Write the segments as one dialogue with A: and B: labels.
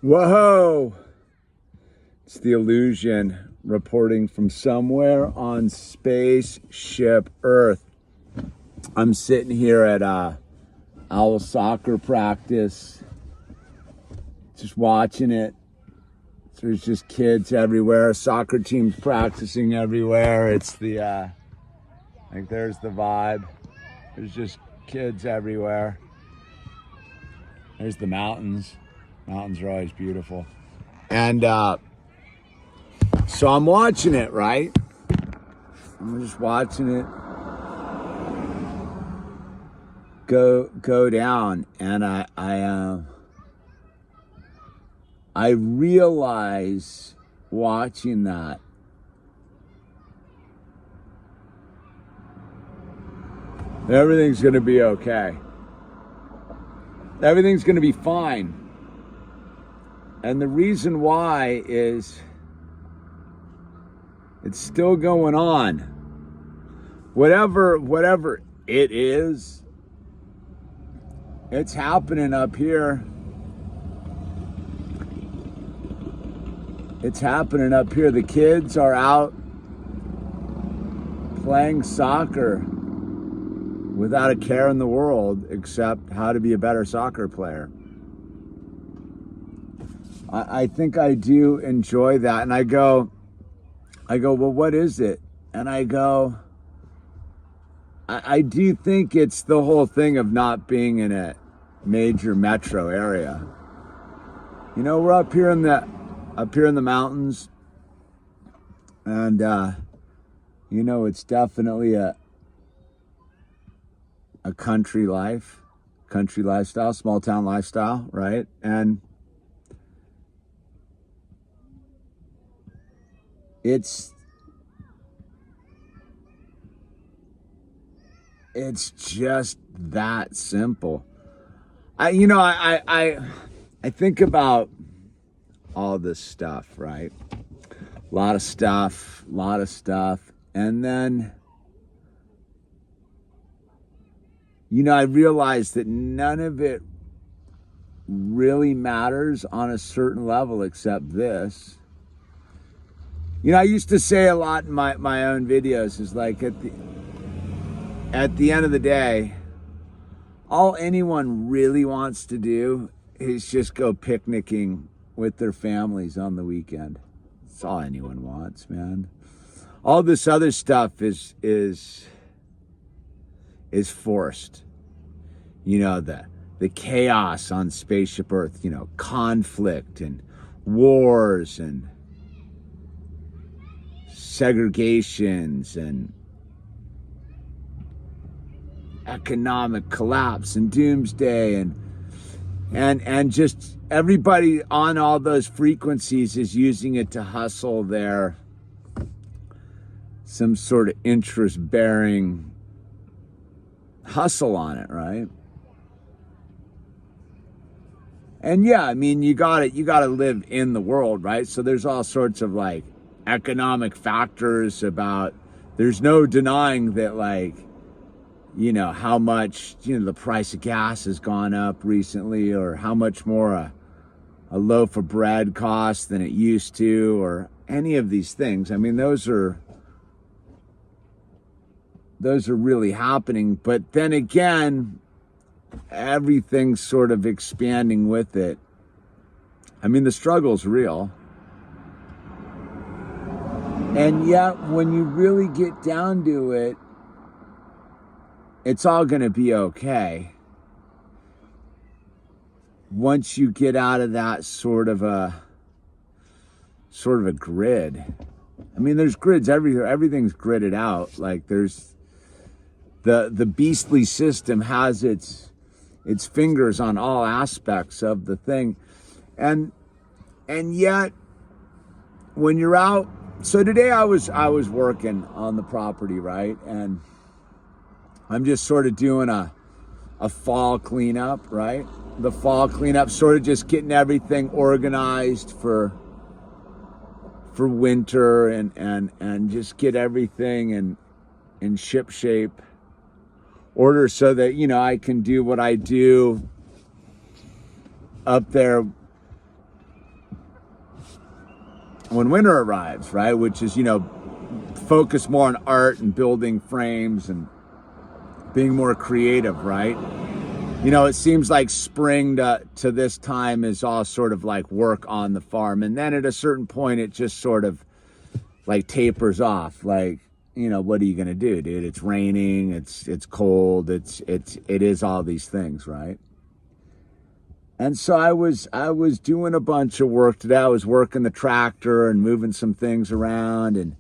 A: Whoa! It's the Illusion reporting from somewhere on spaceship Earth. I'm sitting here at Owl soccer practice, just watching it. There's just kids everywhere. Soccer teams practicing everywhere. It's the like there's the vibe. There's just kids everywhere. There's the mountains. Mountains are always beautiful. And so I'm watching it, right? I'm just watching it go down, and I realize watching that everything's gonna be okay. Everything's gonna be fine. And the reason why is it's still going on. Whatever it is, it's happening up here. It's happening up here. The kids are out playing soccer without a care in the world except how to be a better soccer player. I think I do enjoy that. And I go, well, what is it? And I go, I do think it's the whole thing of not being in a major metro area. You know, we're up here in the mountains, and you know, it's definitely a country lifestyle, small town lifestyle, right? And it's just that simple. I think about all this stuff, right? A lot of stuff. And then, you know, I realized that none of it really matters on a certain level except this. You know, I used to say a lot in my own videos, is like at the end of the day, all anyone really wants to do is just go picnicking with their families on the weekend. That's all anyone wants, man. All this other stuff is forced. You know, the chaos on spaceship Earth, you know, conflict and wars and segregations and economic collapse and doomsday and just everybody on all those frequencies is using it to hustle their some sort of interest-bearing hustle on it, right? And yeah, I mean, you gotta live in the world, right? So there's all sorts of like economic factors about, there's no denying that, like, you know, how much, you know, the price of gas has gone up recently, or how much more a loaf of bread costs than it used to, or any of these things. I mean, those are really happening. But then again, everything's sort of expanding with it. I mean, the struggle's real. And yet, when you really get down to it, it's all going to be okay. Once you get out of that sort of a grid. I mean, there's grids everywhere. Everything's gridded out. Like, there's the beastly system has its fingers on all aspects of the thing. And yet, when you're out, so today I was working on the property, right? And I'm just sort of doing a fall cleanup, right? The fall cleanup, sort of just getting everything organized for winter and just get everything in ship shape order so that, you know, I can do what I do up there when winter arrives, right? Which is, focus more on art and building frames and being more creative, right? It seems like spring to this time is all sort of like work on the farm. And then at a certain point, it just sort of like tapers off. Like, what are you going to do, dude? It's raining. It's cold. It is all these things, right? And so I was doing a bunch of work today. I was working the tractor and moving some things around and,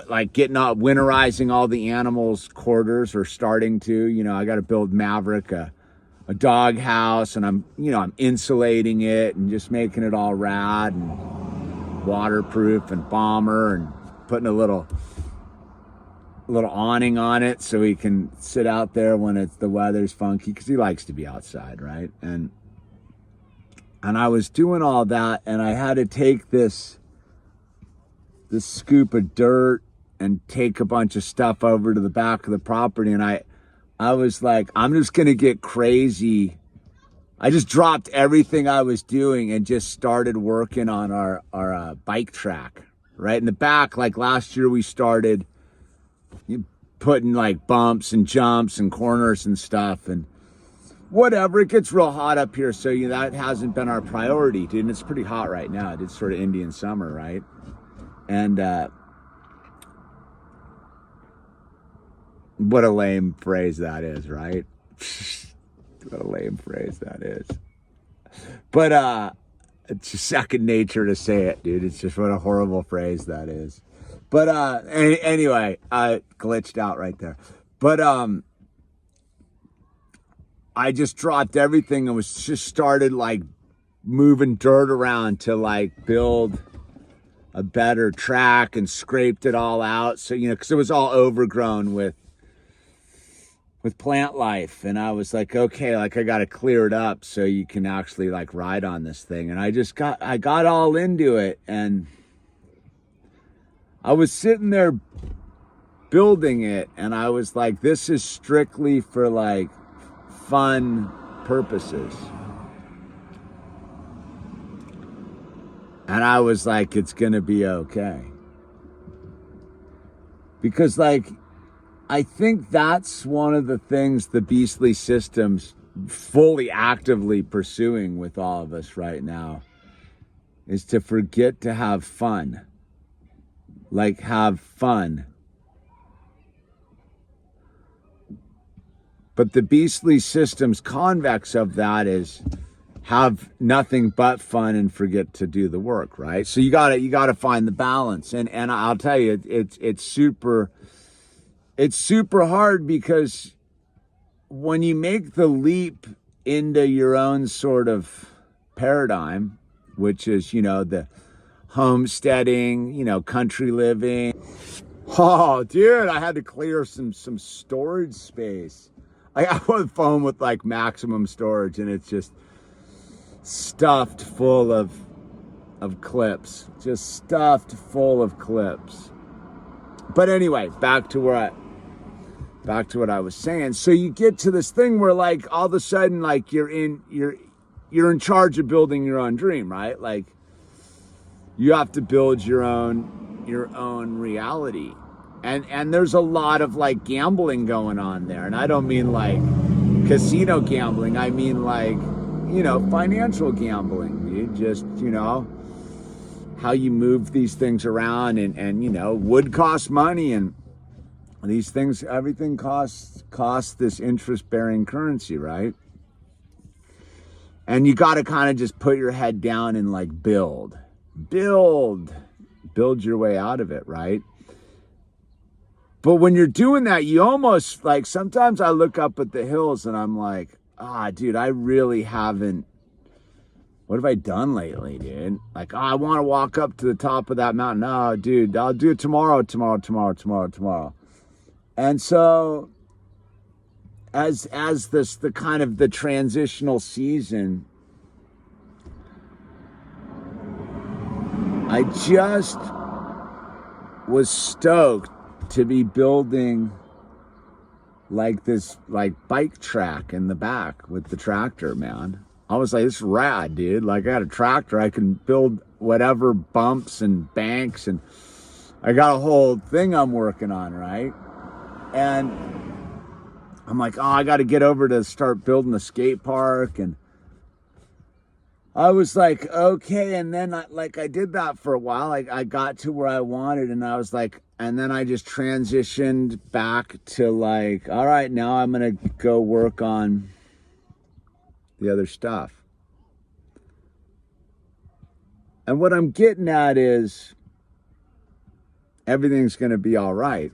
A: like getting out, winterizing all the animals' quarters, or starting to. I got to build Maverick a dog house, and I'm insulating it and just making it all rad and waterproof and bomber, and putting a little awning on it so he can sit out there when the weather's funky, because he likes to be outside, right? And I was doing all that, and I had to take this scoop of dirt and take a bunch of stuff over to the back of the property. And I was like, I'm just going to get crazy. I just dropped everything I was doing and just started working on our bike track, right? In the back, like last year we started putting like bumps and jumps and corners and stuff, and whatever. It gets real hot up here, so that hasn't been our priority, dude. And it's pretty hot right now. It's sort of Indian summer, right? And what a lame phrase that is, right? What a lame phrase that is. But it's just second nature to say it, dude. It's just what a horrible phrase that is. But anyway, I glitched out right there. But I just dropped everything and was just started like moving dirt around to like build a better track, and scraped it all out. So, because it was all overgrown with plant life. And I was like, okay, like I got to clear it up so you can actually like ride on this thing. And I got all into it, and I was sitting there building it, and I was like, this is strictly for like fun purposes. And I was like, it's gonna be okay. Because like, I think that's one of the things the beastly system's fully actively pursuing with all of us right now, is to forget to have fun. Like, have fun. But the beastly system's convex of that is have nothing but fun and forget to do the work, right? So you gotta find the balance. And I'll tell you, it's super hard, because when you make the leap into your own sort of paradigm, which is, the homesteading, country living. Oh, dude, I had to clear some storage space. I got one phone with like maximum storage, and it's just stuffed full of clips. Just stuffed full of clips. But anyway, back to what I was saying. So you get to this thing where like all of a sudden, like you're in charge of building your own dream, right? Like you have to build your own reality. And there's a lot of like gambling going on there. And I don't mean like casino gambling. I mean like, financial gambling. You just, how you move these things around, and wood costs money, and these things, everything costs this interest-bearing currency, right? And you got to kind of just put your head down and like build your way out of it, right? But when you're doing that, you almost like, sometimes I look up at the hills and I'm like, dude, I really haven't, what have I done lately, dude? Like, I want to walk up to the top of that mountain. No, dude, I'll do it tomorrow. And so as the kind of the transitional season, I just was stoked to be building like this like bike track in the back with the tractor, man. I was like, this is rad, dude. Like, I got a tractor. I can build whatever bumps and banks, and I got a whole thing I'm working on, right? And I'm like, oh, I got to get over to start building a skate park. And I was like, okay. And then I did that for a while. I got to where I wanted, and I was like, and then I just transitioned back to like, all right, now I'm going to go work on the other stuff. And what I'm getting at is everything's going to be all right.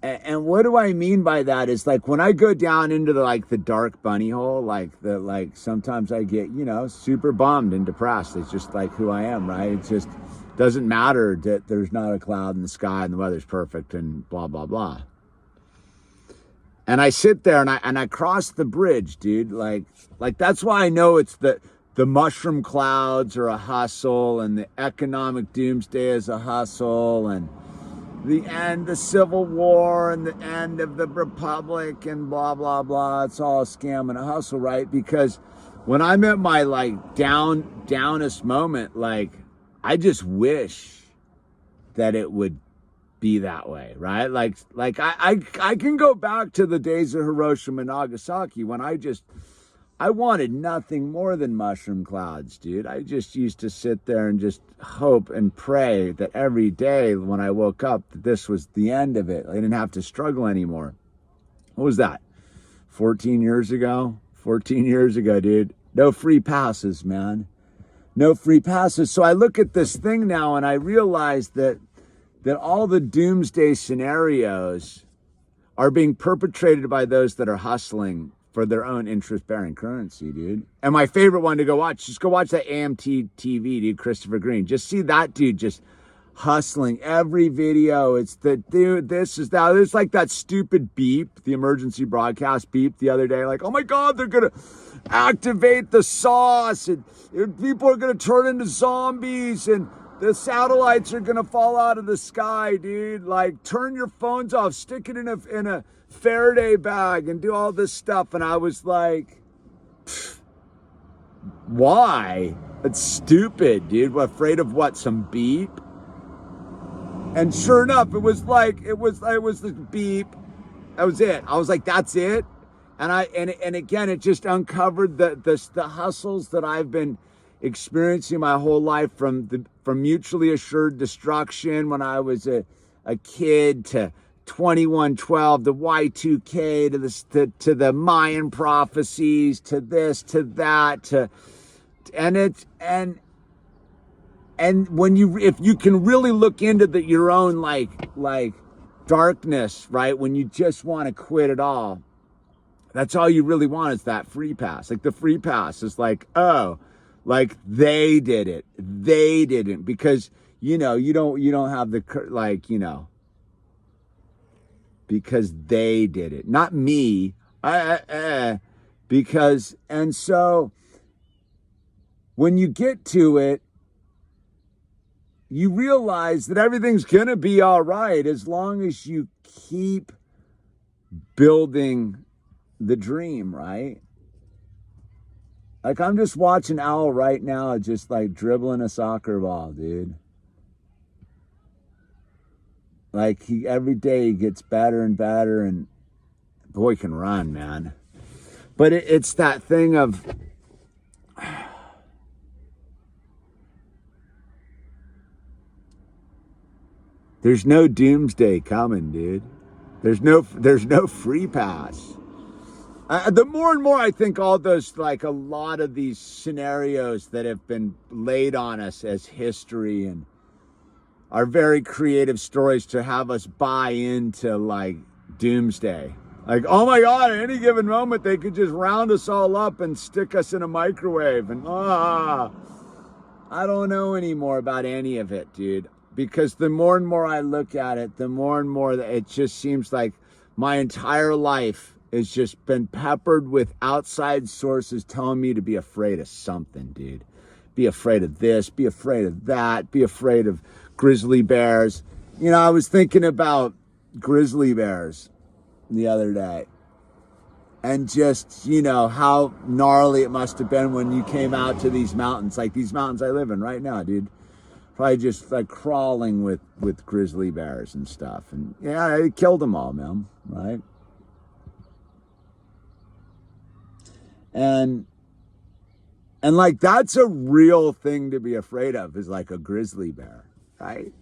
A: And what do I mean by that is like when I go down into the dark bunny hole, like sometimes I get, super bummed and depressed. It's just like who I am, right? It just doesn't matter that there's not a cloud in the sky and the weather's perfect and blah, blah, blah. And I sit there and I cross the bridge, dude. Like that's why I know it's the mushroom clouds are a hustle, and the economic doomsday is a hustle, and the Civil War and the end of the Republic and blah, blah, blah. It's all a scam and a hustle, right? Because when I'm at my downest moment, I just wish that it would be that way, right? Like I can go back to the days of Hiroshima and Nagasaki when I wanted nothing more than mushroom clouds, dude. I just used to sit there and just hope and pray that every day when I woke up, that this was the end of it. I didn't have to struggle anymore. What was that? 14 years ago? 14 years ago, dude. No free passes, man. No free passes. So I look at this thing now and I realize that all the doomsday scenarios are being perpetrated by those that are hustling for their own interest-bearing currency, dude. And my favorite one to go watch, just go watch that AMT TV, dude, Christopher Green. Just see that dude just hustling every video. It's the dude, this is that. It's like that stupid beep, the emergency broadcast beep the other day. Like, oh my God, they're going to activate the sauce, and people are going to turn into zombies, and the satellites are going to fall out of the sky, dude. Like, turn your phones off, stick it in a Faraday bag and do all this stuff. And I was like, why? It's stupid, dude. Afraid of what? Some beep? And sure enough, it was the beep. That was it. I was like, that's it. And again, it just uncovered the hustles that I've been experiencing my whole life, from mutually assured destruction when I was a kid, to 2112, the Y2K, to the Mayan prophecies, to this, to that, and when if you can really look into your own like darkness, right? When you just want to quit it all, that's all you really want is that free pass. Like the free pass is like, oh, like they did it, they didn't, because you don't have the because they did it, not me. Because, and so when you get to it, you realize that everything's going to be all right as long as you keep building the dream, right? Like, I'm just watching Owl right now, just like dribbling a soccer ball, dude. Like, every day he gets better and better, and boy can run, man. But it's that thing of, there's no doomsday coming, dude. There's no free pass. The more and more I think all those, like a lot of these scenarios that have been laid on us as history and are very creative stories to have us buy into like doomsday. Like, oh my God, at any given moment, they could just round us all up and stick us in a microwave. And I don't know anymore about any of it, dude. Because the more and more I look at it, the more and more that it just seems like my entire life has just been peppered with outside sources telling me to be afraid of something, dude. Be afraid of this, be afraid of that, be afraid of grizzly bears. I was thinking about grizzly bears the other day. And just, you know, how gnarly it must have been when you came out to these mountains, like these mountains I live in right now, dude. Probably just like crawling with grizzly bears and stuff. And yeah, I killed them all, man, right? And like, that's a real thing to be afraid of, is like a grizzly bear, right?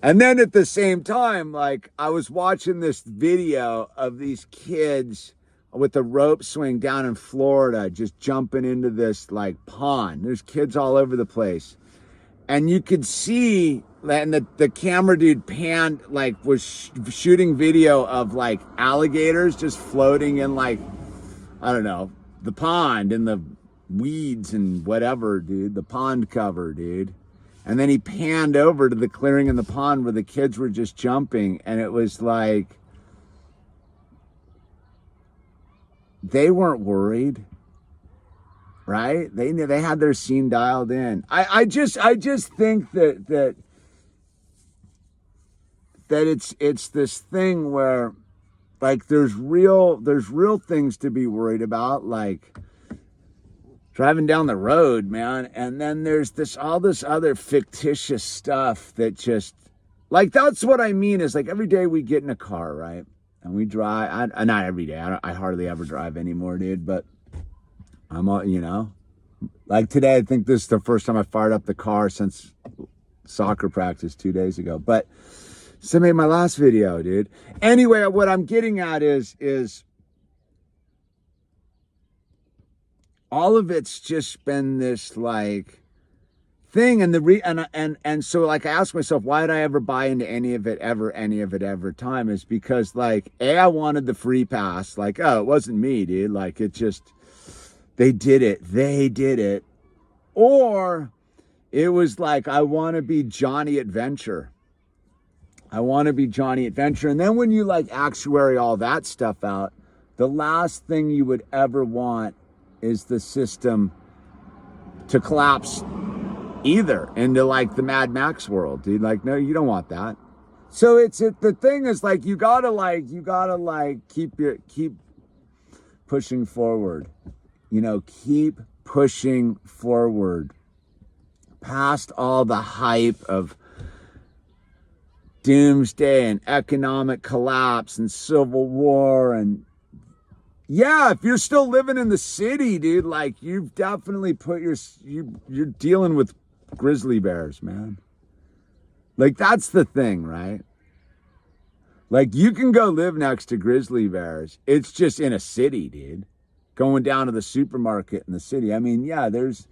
A: And then at the same time, like, I was watching this video of these kids with a rope swing down in Florida, just jumping into this like pond. There's kids all over the place. And you could see, and the camera dude panned, like, was shooting video of like alligators just floating in, like, I don't know, the pond and the weeds and whatever, dude, the pond cover, dude. And then he panned over to the clearing in the pond where the kids were just jumping. And it was like, they weren't worried, right? They had their scene dialed in. I just think that it's this thing where, like, there's real things to be worried about, like driving down the road, man. And then there's all this other fictitious stuff that just, like, that's what I mean, is like every day we get in a car, right? And we drive, not every day, I hardly ever drive anymore, dude, but I'm all, you know, like today, I think this is the first time I fired up the car since soccer practice 2 days ago. But so I made my last video, dude. Anyway, what I'm getting at is all of it's just been this like thing, and so, like, I asked myself, why did I ever buy into any of it ever time, is because, like, I wanted the free pass. Like, oh, it wasn't me, dude. Like, it just, they did it. Or it was like, I want to be Johnny Adventure. And then when you like actuary all that stuff out, the last thing you would ever want is the system to collapse either into like the Mad Max world, dude. Like, no, you don't want that. So the thing is, like, you gotta keep pushing forward, you know, keep pushing forward past all the hype of doomsday and economic collapse and civil war. And yeah, if you're still living in the city, dude, like, you've definitely you're dealing with grizzly bears, man. Like, that's the thing, right? Like, you can go live next to grizzly bears. It's just in a city, dude. Going down to the supermarket in the city. I mean, yeah, there's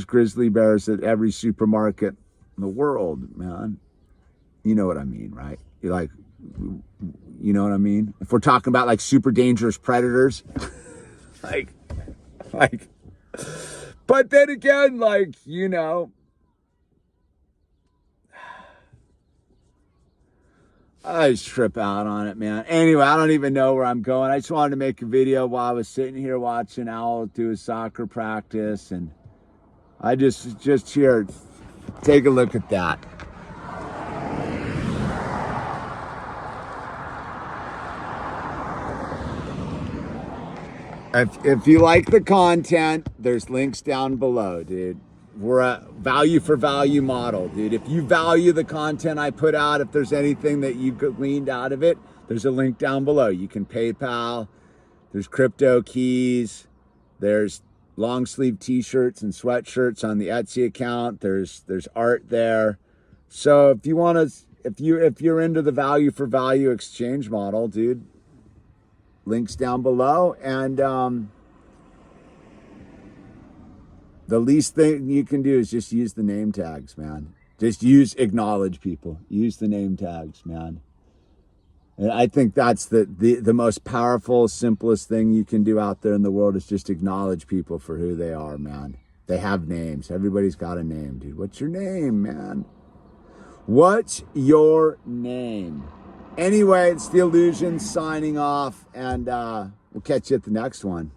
A: grizzly bears at every supermarket in the world, man. You know what I mean, right? You're like, you know what I mean? If we're talking about like super dangerous predators, like, but then again, like, you know, I just trip out on it, man. Anyway, I don't even know where I'm going. I just wanted to make a video while I was sitting here watching Owl do his soccer practice, and I just here, take a look at that. If you like the content, there's links down below, dude. We're a value for value model, dude. If you value the content I put out, if there's anything that you gleaned out of it, there's a link down below. You can PayPal, there's crypto keys, there's long sleeve t-shirts and sweatshirts on the Etsy account. There's art there. So if you want to, if you're into the value for value exchange model, dude, links down below. And the least thing you can do is just use the name tags, man. Just acknowledge people. Use the name tags, man. And I think that's the most powerful, simplest thing you can do out there in the world, is just acknowledge people for who they are, man. They have names. Everybody's got a name, dude. What's your name, man? What's your name? Anyway, it's The Illusion signing off, and we'll catch you at the next one.